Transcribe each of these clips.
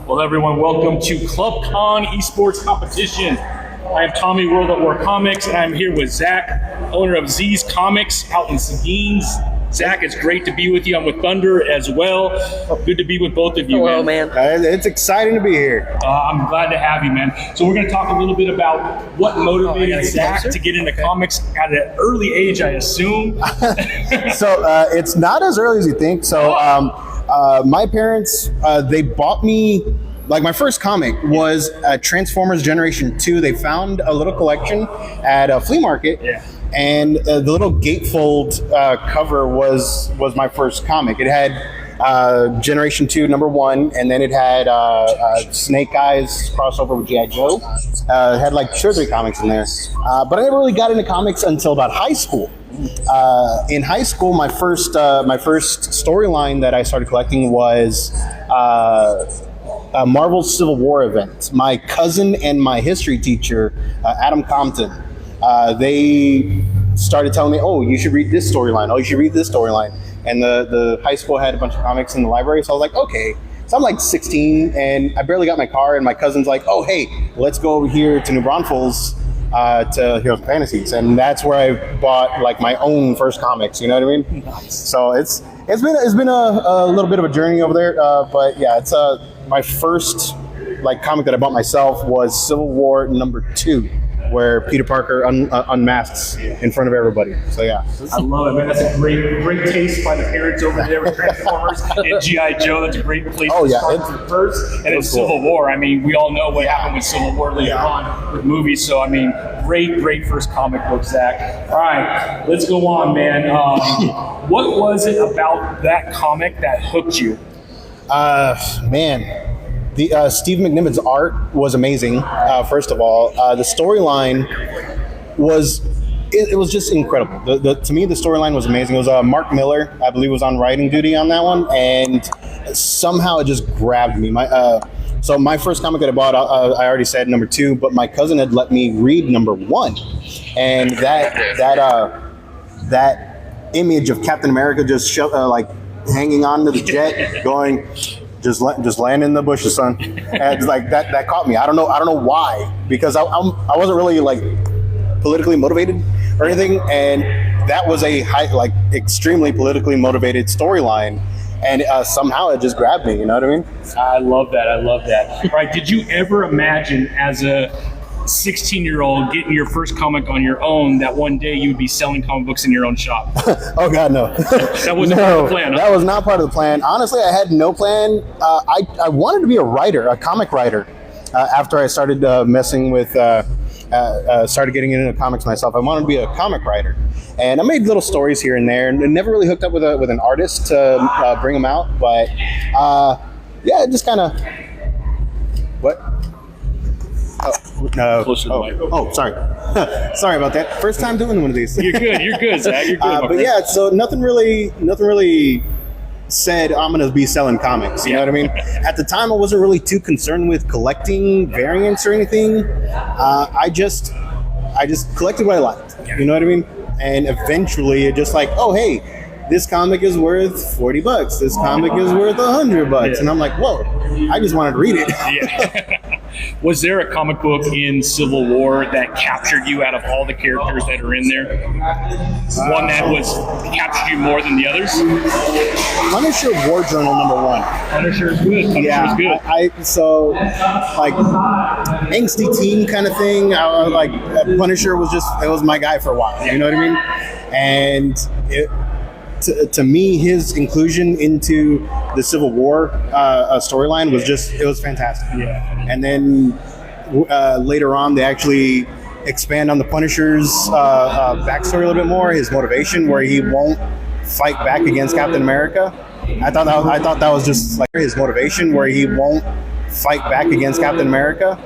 Well, everyone, welcome to ClubCon Esports Competition. I am Tommy, World at War Comics, and I'm here with Zach, owner of Z's Comics out in Seguin's. Zach, it's great to be with you. I'm with Thunder as well. Good to be with both of you, Hello, man. It's exciting to be here. I'm glad to have you, man. So we're going to talk a little bit about what motivated Zach to get into comics at an early age, I assume. So it's not as early as you think. So my parents, they bought me, like my first comic was Transformers Generation 2. They found a little collection at a flea market. Yeah. And the little gatefold cover was my first comic. It had Generation 2 #1, and then it had Snake Eyes crossover with G.I. Joe. It had like 2 or 3 comics in there. But I never really got into comics until about high school. In high school, my first storyline that I started collecting was a Marvel Civil War event. My cousin and my history teacher, Adam Compton, they started telling me, oh, you should read this storyline. Oh, you should read this storyline. And the high school had a bunch of comics in the library. So I was like, okay. So I'm like 16 and I barely got my car. And my cousin's like, oh, hey, let's go over here to New Braunfels to Heroes and Fantasies. And that's where I bought like my own first comics. You know what I mean? Nice. So it's been a little bit of a journey over there. But yeah, it's my first like comic that I bought myself was Civil War #2. Where Peter Parker unmasks in front of everybody. So yeah, I love it, man. That's a great taste by the parents over there with Transformers and G.I. Joe. That's a great place to start from first. And then Civil War. I mean, we all know what happened with Civil War later on with movies. So I mean, great first comic book, Zach. All right, let's go on, man. What was it about that comic that hooked you? Man. The Steve McNiven's art was amazing. First of all, the storyline was just incredible. To me, the storyline was amazing. It was Mark Miller, I believe, was on writing duty on that one, and somehow it just grabbed me. So my first comic that I bought, I already said #2, but my cousin had let me read #1, and that image of Captain America just like hanging on to the jet, going. Just land in the bushes, son. And like that caught me. I don't know why, because I wasn't really like politically motivated or anything, and that was a extremely politically motivated storyline, and somehow it just grabbed me. You know what I mean? I love that. All right. Did you ever imagine as a 16-year-old getting your first comic on your own that one day you would be selling comic books in your own shop? Oh God, no. That wasn't part of the plan. Huh? That was not part of the plan. Honestly, I had no plan. I wanted to be a writer, a comic writer. After I started messing with, started getting into comics myself, I wanted to be a comic writer, and I made little stories here and there, and never really hooked up with an artist to bring them out. But yeah, it just kind of what. Sorry. Sorry about that. First time doing one of these. You're good, Zach. You're good. But yeah, so nothing really said I'm going to be selling comics. You know what I mean? At the time, I wasn't really too concerned with collecting variants or anything. I just collected what I liked. You know what I mean? And eventually, it just like, oh hey, this comic is worth $40. This comic is worth $100, and I'm like, whoa! I just wanted to read it. Yeah. Was there a comic book in Civil War that captured you out of all the characters that are in there? One that captured you more than the others? Punisher War Journal #1. Punisher is good. Punisher is good. So like angsty teen kind of thing. Punisher was my guy for a while. You know what I mean? And to me, his inclusion into the Civil War storyline was fantastic. Yeah. And then later on, they actually expand on the Punisher's backstory a little bit more, his motivation, where he won't fight back against Captain America. I thought that was just like his motivation, where he won't fight back against Captain America.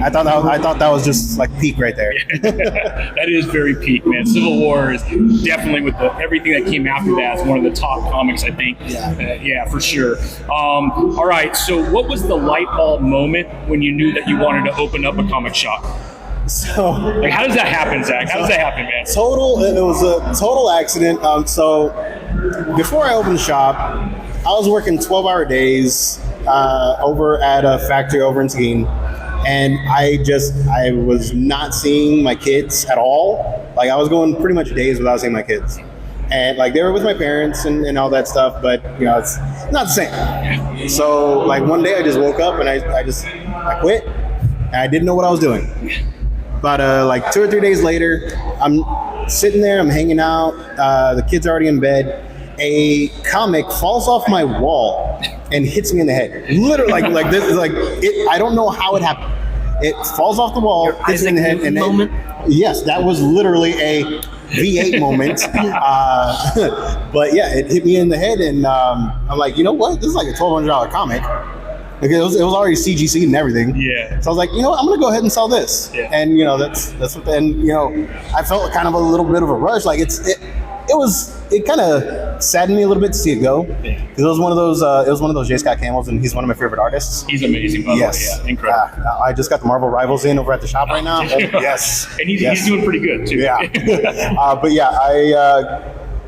I thought that was just like peak right there. That is very peak, man. Civil War is definitely, with everything that came after that, is one of the top comics, I think. Yeah, for sure. All right, so what was the light bulb moment when you knew that you wanted to open up a comic shop? So, like, how does that happen, Zach? How does that happen, man? It was a total accident. So before I opened the shop, I was working 12-hour days, over at a factory over in Seguin, and I was not seeing my kids at all. Like I was going pretty much days without seeing my kids, and like they were with my parents and all that stuff, but you know it's not the same. So like one day I just woke up and I quit, and I didn't know what I was doing. But like 2 or 3 days later, I'm sitting there, I'm hanging out, the kids are already in bed. A comic falls off my wall and hits me in the head. Literally, like this is like it. I don't know how it happened. It falls off the wall, hits me in the head, and then, yes, that was literally a V8 moment. But yeah, it hit me in the head, and I'm like, you know what? This is like a $1,200 comic. Like it was already CGC'd and everything. Yeah. So I was like, you know what? I'm gonna go ahead and sell this. Yeah. And you know that's what. And you know, I felt kind of a little bit of a rush. Like it kind of saddened me a little bit to see it go. Yeah. It was one of those J. Scott Camels, and he's one of my favorite artists. He's amazing, by the way. Yeah, incredible. I just got the Marvel Rivals in over at the shop right now. Yes. And he's doing pretty good too. Yeah. But yeah,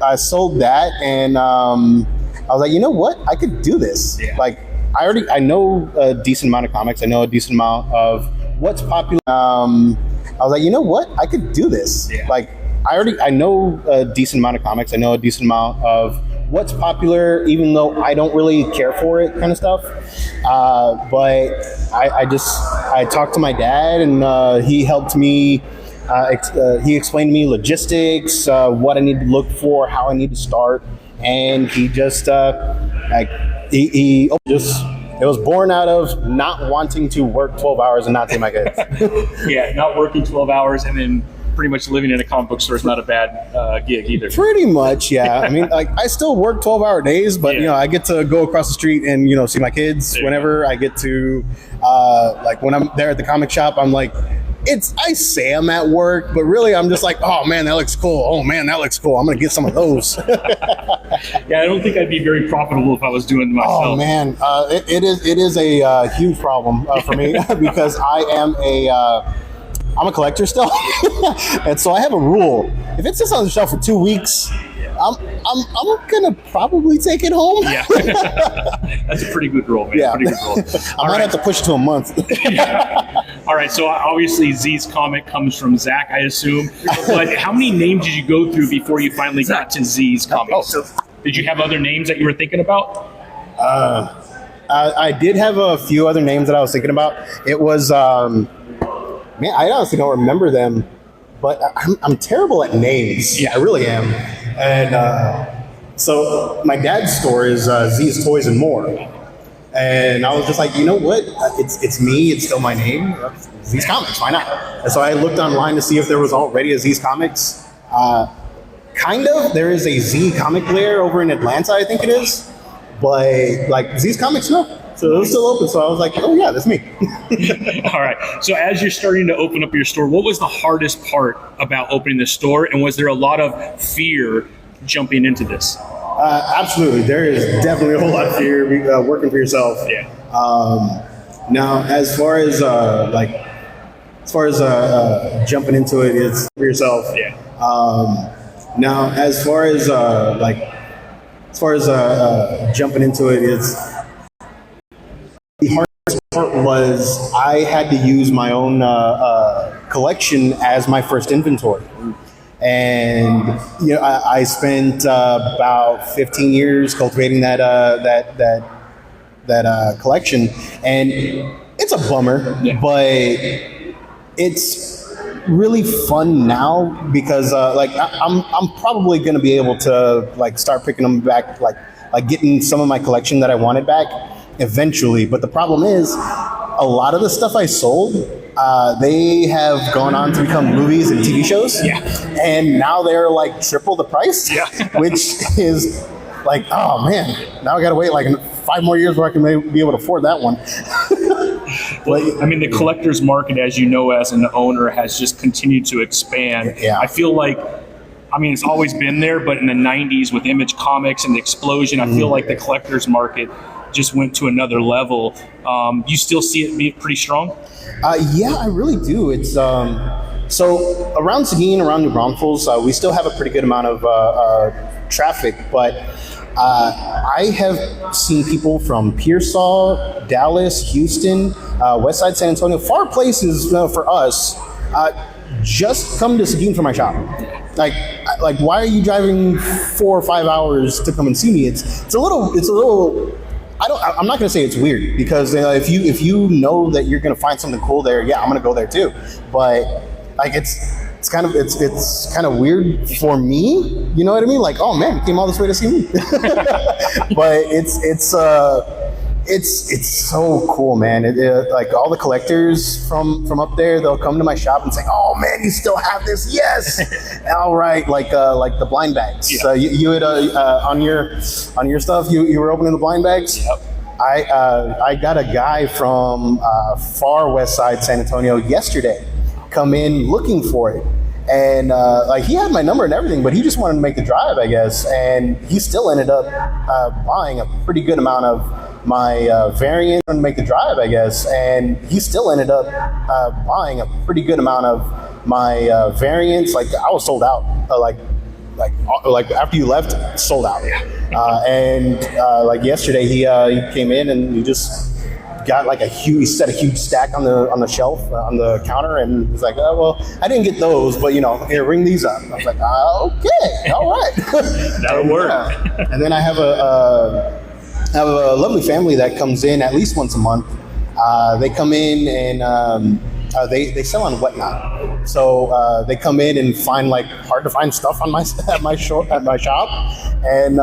I sold that, and I was like, you know what? I could do this. Yeah. Like I know a decent amount of comics. I know a decent amount of what's popular. I was like, you know what? I could do this. Yeah. Like I know a decent amount of comics. I know a decent amount of what's popular, even though I don't really care for it, kind of stuff. But I talked to my dad, and he helped me. He explained to me logistics, what I need to look for, how I need to start, and he just it was born out of not wanting to work 12 hours and not take my kids. Yeah, not working 12 hours and then pretty much living in a comic book store is not a bad gig either. Pretty much, yeah. I mean, like I still work 12-hour days, but you know, I get to go across the street and you know see my kids whenever I get to. Like when I'm there at the comic shop, I'm like, I say I'm at work, but really I'm just like, oh man, that looks cool. Oh man, that looks cool. I'm gonna get some of those. Yeah, I don't think I'd be very profitable if I was doing it myself. Oh man, it is a huge problem for me because I'm a collector still, and so I have a rule. If it sits on the shelf for 2 weeks, I'm gonna probably take it home. Yeah, that's a pretty good rule, man. Yeah, pretty good rule. I might have to push it to a month. All right, so obviously Z's comic comes from Zach, I assume. But how many names did you go through before you finally got to Z's comic? Did you have other names that you were thinking about? I did have a few other names that I was thinking about. It was, man, I honestly don't remember them, but I'm terrible at names. Yeah, I really am. And so my dad's store is Z's Toys and More. And I was just like, you know what? It's me. It's still my name. Z's Comics. Why not? And so I looked online to see if there was already a Z's Comics. Kind of. There is a Z comic lair over in Atlanta, I think it is. But like Z's Comics, no. So it was still open. So I was like, oh yeah, that's me. All right. So as you're starting to open up your store, what was the hardest part about opening the store? And was there a lot of fear jumping into this? Absolutely. There is definitely a whole lot of fear working for yourself. Yeah. Now, as far as jumping into it, it's for yourself. Yeah. Now, as far as jumping into it, it's the hardest part was I had to use my own collection as my first inventory. And you know, I spent about 15 years cultivating that collection, and it's a bummer, but it's really fun now because I'm probably going to be able to like start picking them back, like getting some of my collection that I wanted back eventually. But the problem is, a lot of the stuff I sold, they have gone on to become movies and TV shows. Yeah. And now they're like triple the price. Yeah. Which is like, oh man, now I gotta wait like 5 more years before I can be able to afford that one. Well, I mean, the collector's market, as you know, as an owner, has just continued to expand. Yeah. I feel like, I mean, it's always been there, but in the 90s with Image Comics and the explosion, I feel like the collector's market just went to another level. You still see it be pretty strong? Yeah, I really do. It's so around Seguin, around New Braunfels, we still have a pretty good amount of traffic, but I have seen people from Pearsall, Dallas, Houston, West Side San Antonio, far places for us, just come to Seguin for my shop. Like, why are you driving 4 or 5 hours to come and see me? It's a little. I'm not going to say it's weird, because if you know that you're going to find something cool there, yeah, I'm going to go there too. But like, it's kind of weird for me. You know what I mean? Like, oh man, you came all this way to see me. But it's so cool, man. Like, all the collectors from up there, they'll come to my shop and say, "Oh man, you still have this?" Yes. All right, like the blind bags. Yeah. You had on your stuff, you were opening the blind bags. Yep. I got a guy from far West Side San Antonio yesterday come in looking for it. And like, he had my number and everything, but he just wanted to make the drive, I guess. And he still ended up buying a pretty good amount of my variant and make the drive, I guess. And he still ended up buying a pretty good amount of my variants. Like, I was sold out. Like after you left, sold out. And like yesterday, he came in and he just got like he set a huge stack on the shelf on the counter, and he's like, "Oh well, I didn't get those, but here, ring these up." I was like, "Okay, all right, that'll work." And then I have a lovely family that comes in at least once a month. They come in and they sell on Whatnot, so they come in and find like hard to find stuff on at my shop, and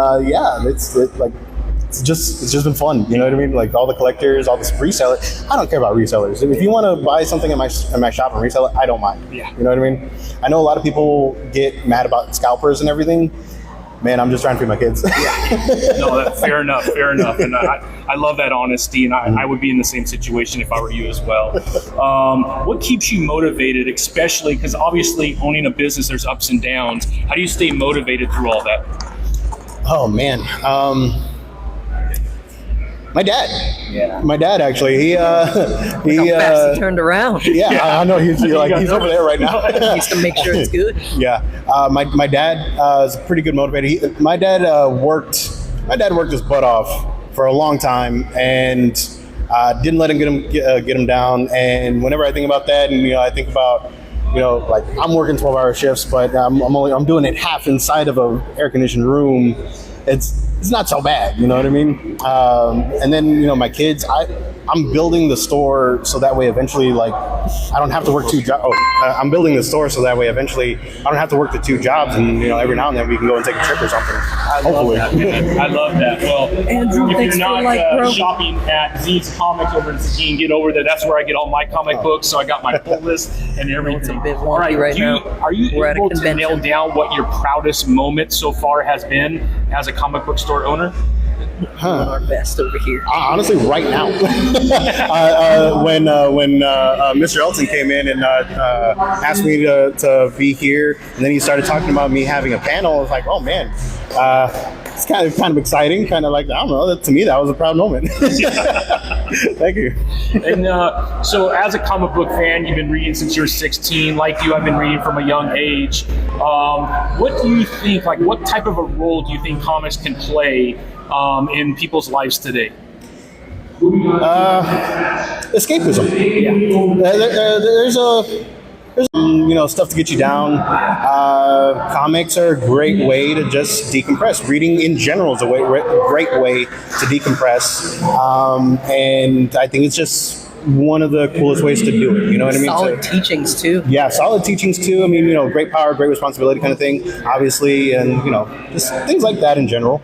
it's just been fun. You know what I mean? Like, all the collectors, all the resellers. I don't care about resellers. If you want to buy something in my shop and resell it, I don't mind. Yeah. You know what I mean? I know a lot of people get mad about scalpers and everything. Man, I'm just trying to feed my kids. No, fair enough. And I love that honesty, and I would be in the same situation if I were you as well. What keeps you motivated, especially because obviously owning a business, there's ups and downs. How do you stay motivated through all that? Oh, man. My dad. Yeah. My dad, actually. He fast he turned around. Yeah, I know. He's over there right now. He needs to make sure it's good. Yeah. My dad is a pretty good motivator. My dad worked his butt off for a long time, and didn't let him get him down. And whenever I think about that, and I think about, like, I'm working 12-hour shifts, but I'm doing it half inside of a air-conditioned room. It's not so bad, you know what I mean? And then, my kids, I'm building the store so that way eventually, like, I don't have to work 2 jobs. I'm building the store so that way eventually I don't have to work the 2 jobs, and, every now and then we can go and take a trip or something. Hopefully. I love that. Well, Andrew, if you're not shopping at Z's Comics over in Seguin, get over there. That's where I get all my comic books, so I got my pull list and everything. It's a bit wonky right now. Are you We're able to nail down what your proudest moment so far has been as a comic book store owner? Doing our best over here. Honestly, right now, when Mr. Elton came in and asked me to be here, and then he started talking about me having a panel, I was like, oh man, it's kind of exciting. Kind of like, I don't know. To me, that was a proud moment. Thank you. And so, as a comic book fan, you've been reading since you're 16. Like you, I've been reading from a young age. What do you think? Like, what type of a role do you think comics can play in people's lives today? Escapism. Yeah. There's stuff to get you down. Comics are a great way to just decompress. Reading in general is a great way to decompress. And I think it's just one of the coolest ways to do it. You know what I mean? Solid teachings too. Yeah, solid teachings too. I mean, great power, great responsibility kind of thing, obviously, and, just things like that in general.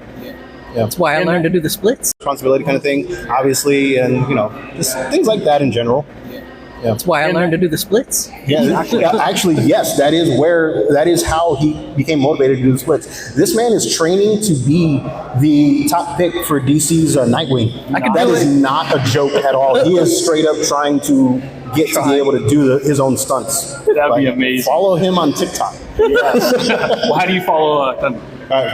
Yeah. That's why I learned to do the splits. Responsibility kind of thing, obviously, and, just things like that in general. Yeah. That's why I learned to do the splits. Yeah, actually, yes, that is how he became motivated to do the splits. This man is training to be the top pick for DC's Nightwing. That is not a joke at all. He is straight up trying to get to be able to do his own stunts. That'd be amazing. Follow him on TikTok. Well, how do you follow Thunder?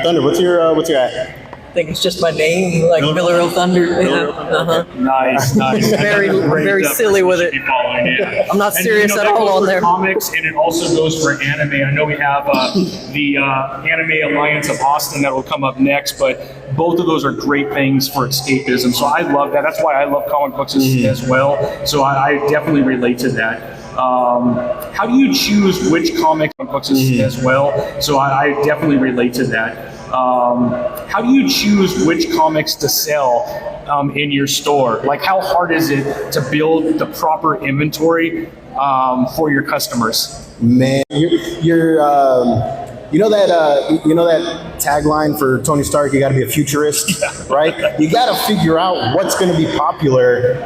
Thunder, what's your at? think it's just my name, like Miller O Thunder. Yeah. Uh-huh. Nice. Very, very silly with it. Yeah. I'm not serious and, at that all goes on for there. Comics, and it also goes for anime. I know we have the Anime Alliance of Austin that will come up next, but both of those are great things for escapism. So I love that. That's why I love comic books as well. So I definitely relate to that. How do you choose which comic books as well? So I definitely relate to that. How do you choose which comics to sell in your store? Like, how hard is it to build the proper inventory for your customers? Man, you're you know that tagline for Tony Stark, you got to be a futurist, right? You got to figure out what's going to be popular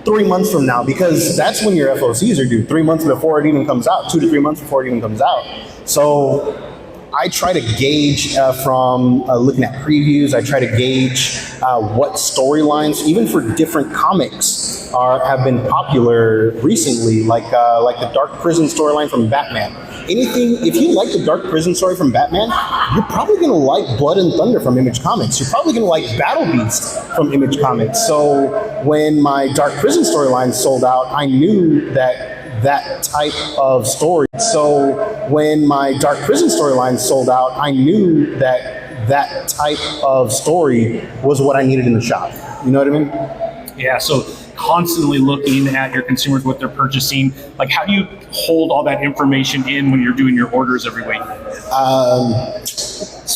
3 months from now, because that's when your FOCs are due. 3 months before it even comes out, 2 to 3 months before it even comes out. So I try to gauge from looking at previews. I try to gauge what storylines, even for different comics, have been popular recently, like the Dark Prison storyline from Batman. Anything, if you like the Dark Prison story from Batman, you're probably going to like Blood and Thunder from Image Comics. You're probably going to like Battle Beast from Image Comics. So when my Dark Prison storyline sold out, I knew that type of story. So when my Dark Prison storyline sold out, I knew that type of story was what I needed in the shop. You know what I mean? Yeah, so constantly looking at your consumers, what they're purchasing. Like, how do you hold all that information in when you're doing your orders every week?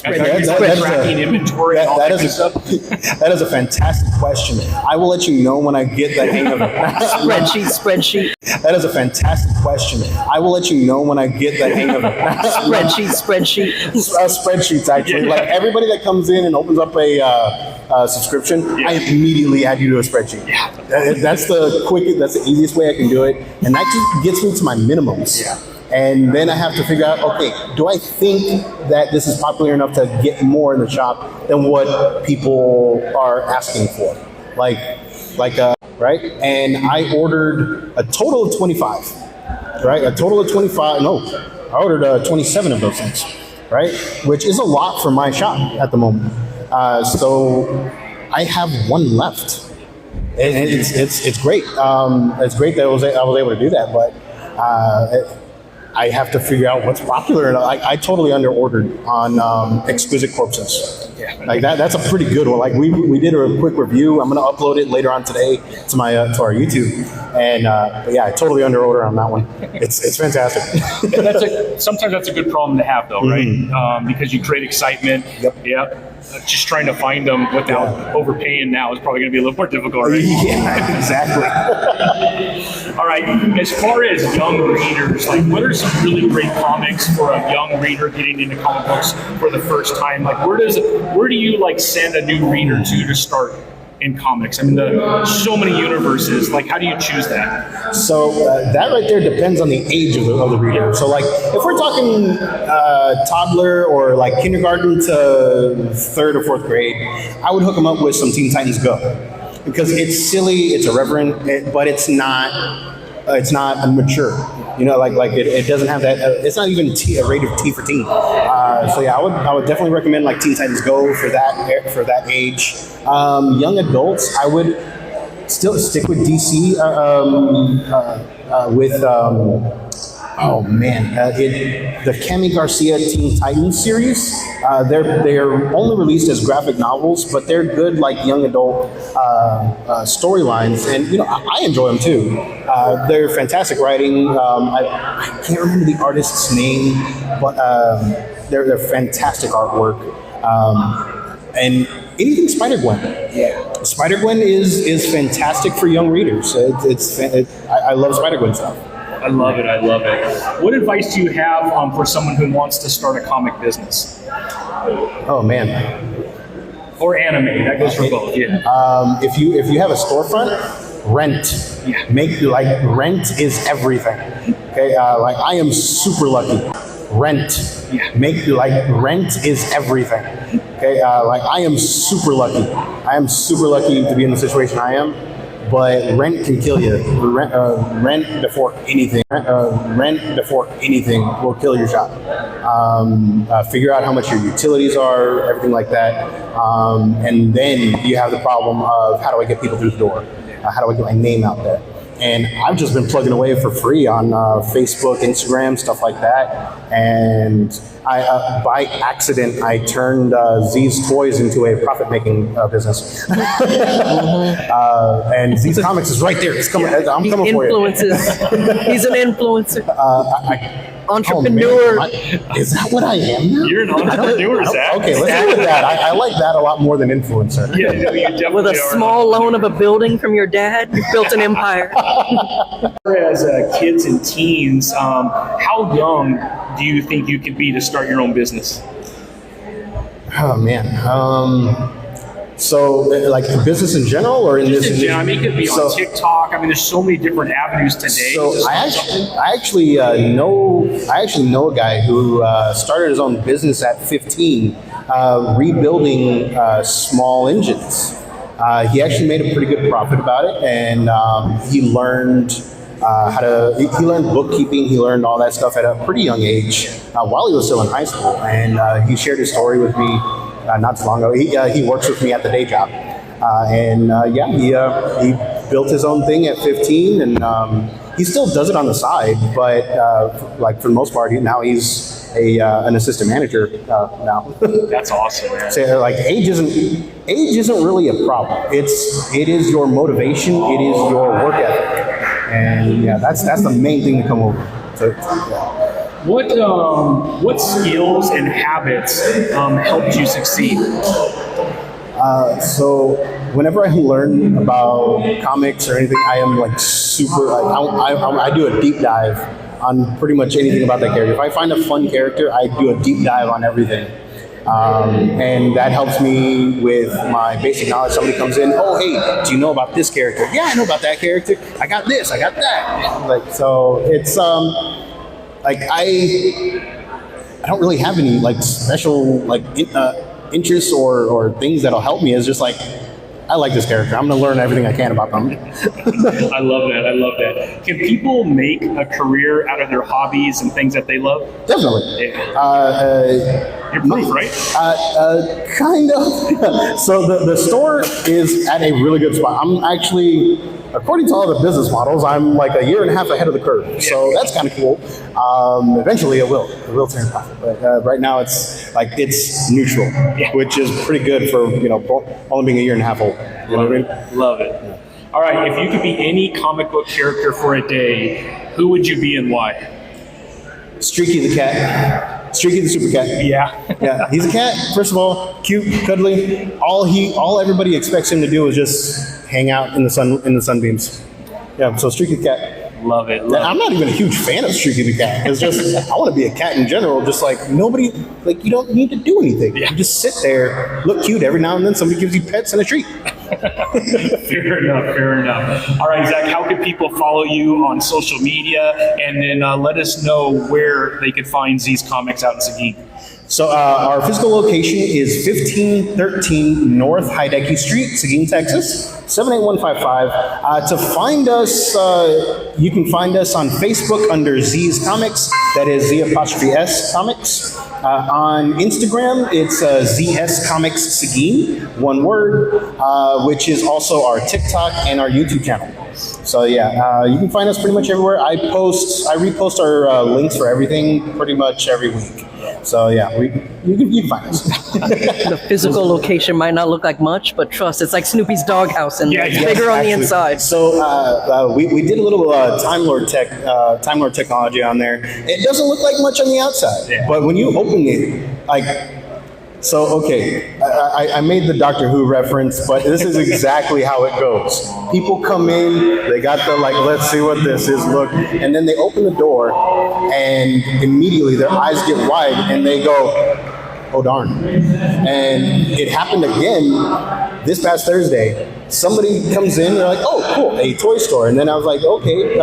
Tracking inventory and all that kind of stuff? That is a fantastic question. I will let you know when I get the hang of it. Spreadsheet. That is a fantastic question. I will let you know when I get the hang of it. Spreadsheet. Spreadsheets, actually. Like, everybody that comes in and opens up a subscription, I immediately add you to a spreadsheet. That's the easiest way I can do it. And that just gets me to my minimums. Yeah. And then I have to figure out, okay, do I think that this is popular enough to get more in the shop than what people are asking for? Right? And I ordered a total of 25, right? A total of 25, no, I ordered 27 of those things, right? Which is a lot for my shop at the moment. So I have one left. And it's great. It's great that I was able to do that, but I have to figure out what's popular. And I totally underordered on Exquisite Corpses. Yeah. Like that's a pretty good one. Like we did a quick review. I'm going to upload it later on today to my to our YouTube. And but yeah, I totally underorder on that one. It's fantastic. Sometimes that's a good problem to have, though, right? Because you create excitement. Yep. Just trying to find them without overpaying now is probably going to be a little more difficult, right? Yeah, exactly. All right. As far as young readers, like, what are some really great comics for a young reader getting into comic books for the first time? Like, where do you like send a new reader to start in comics? I mean, so many universes. Like, how do you choose that? So that right there depends on the age of the reader. So, like, if we're talking toddler or like kindergarten to 3rd or 4th grade, I would hook them up with some Teen Titans Go, because it's silly, it's irreverent, but it's not mature. You know, like it doesn't have that. It's not even a rated T for teen. So yeah, I would definitely recommend like Teen Titans Go for that age. Young adults, I would still stick with DC with the Cami Garcia Teen Titans series. They're only released as graphic novels, but they're good like young adult storylines, and you know I enjoy them too. They're fantastic writing. I can't remember the artist's name, but they're fantastic artwork. And anything Spider-Gwen. Yeah, Spider-Gwen is fantastic for young readers. I love Spider-Gwen stuff. I love it. What advice do you have for someone who wants to start a comic business? Oh man. Or anime, that goes for both. Yeah. If you have a storefront, rent. Yeah. Rent is everything. Okay. Like I am super lucky. Rent. Yeah. Rent is everything. Okay. Like I am super lucky. I am super lucky to be in the situation I am. but rent can kill you. Rent before anything. Rent before anything will kill your shop. Figure out how much your utilities are, everything like that, and then you have the problem of how do I get people through the door? How do I get my name out there? And I've just been plugging away for free on Facebook, Instagram, stuff like that. And by accident, I turned Z's Toys into a profit-making business. And Z's Comics is right there. It's coming. I'm coming for you. He's an influencer. Entrepreneur. Oh, is that what I am now? You're an entrepreneur, Zach. Okay, let's go with that. I like that a lot more than influencer. Yeah, you definitely with a small loan of a building from your dad, you've built an empire. As kids and teens, how young do you think you could be to start your own business? Oh man. So, like business in general, or in Just this? in general, I mean, it could be on TikTok. I mean, there's so many different avenues today. So I actually know a guy who started his own business at 15, rebuilding small engines. He actually made a pretty good profit about it, and he learned he learned bookkeeping. He learned all that stuff at a pretty young age while he was still in high school, and he shared his story with me. Not too long ago. He works with me at the day job. He built his own thing at 15, and he still does it on the side, but for the most part, now he's an assistant manager now. That's awesome, man. So, age isn't really a problem. It is your motivation, it is your work ethic. And that's the main thing to come over. So, What skills and habits helped you succeed? So whenever I learn about comics or anything, I am super. I do a deep dive on pretty much anything about that character. If I find a fun character, I do a deep dive on everything. And that helps me with my basic knowledge. Somebody comes in, oh, hey, do you know about this character? Yeah, I know about that character. I got this, I got that. So it's I don't really have any special interests or things that'll help me. It's just I like this character. I'm going to learn everything I can about them. I love that. I love that. Can people make a career out of their hobbies and things that they love? Definitely. You're proof, right? Kind of. So the store is at a really good spot. I'm actually, according to all the business models, I'm a year and a half ahead of the curve. So that's kind of cool. Eventually it will turn profit. But right now it's neutral, which is pretty good for, only being a year and a half old. You know what I mean? Love it. Yeah. All right, if you could be any comic book character for a day, who would you be and why? Streaky the cat. Streaky the super cat. Yeah. Yeah, he's a cat. First of all, cute, cuddly. All everybody expects him to do is just hang out in the sunbeams. Yeah, so Streaky the cat. Love it. I'm not even a huge fan of Streaky the cat. It's just I want to be a cat in general. Just nobody, you don't need to do anything. Yeah. You just sit there, look cute every now and then. Somebody gives you pets and a treat. Fair enough. All right, Zach, how can people follow you on social media? And then let us know where they could find Z's Comics out in Seguin. So our physical location is 1513 North Heidecke Street, Seguin, Texas, 78155. To find us, you can find us on Facebook under Z's Comics. That is Z''S Comics. On Instagram, it's ZS Comics Seguin, one word, which is also our TikTok and our YouTube channel. So you can find us pretty much everywhere. I repost our links for everything pretty much every week. So you can find us. The physical location might not look like much, but trust, it's like Snoopy's doghouse, and it's bigger on the inside. So we did a little Time Lord technology on there. It doesn't look like much on the outside, but when you open it, I made the Doctor Who reference, but this is exactly how it goes. People come in, they got the let's see what this is look, and then they open the door, and immediately their eyes get wide, and they go, oh darn. And it happened again this past Thursday. Somebody comes in, they're like, oh cool, a toy store. And then I was like, okay,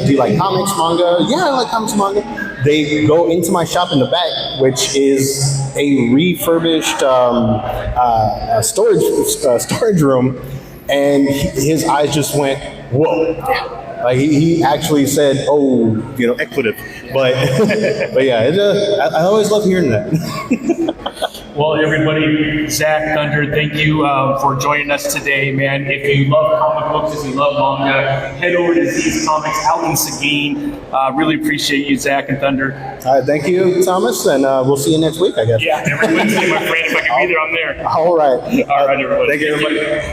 do you like comics, manga? Yeah, I like comics, manga. They go into my shop in the back, which is a refurbished storage room. and his eyes just went, whoa. Like he actually said, "Oh, expletive," but but yeah, I always love hearing that. Well, everybody, Zach, Thunder, thank you for joining us today, man. If you love comic books, if you love manga, head over to Z's Comics out in Seguin. Really appreciate you, Zach and Thunder. All right, thank you, Thomas, and we'll see you next week, I guess. Yeah, every Wednesday, my friend. If I can be there, I'm there. All right. All right, everybody. Thank you, everybody.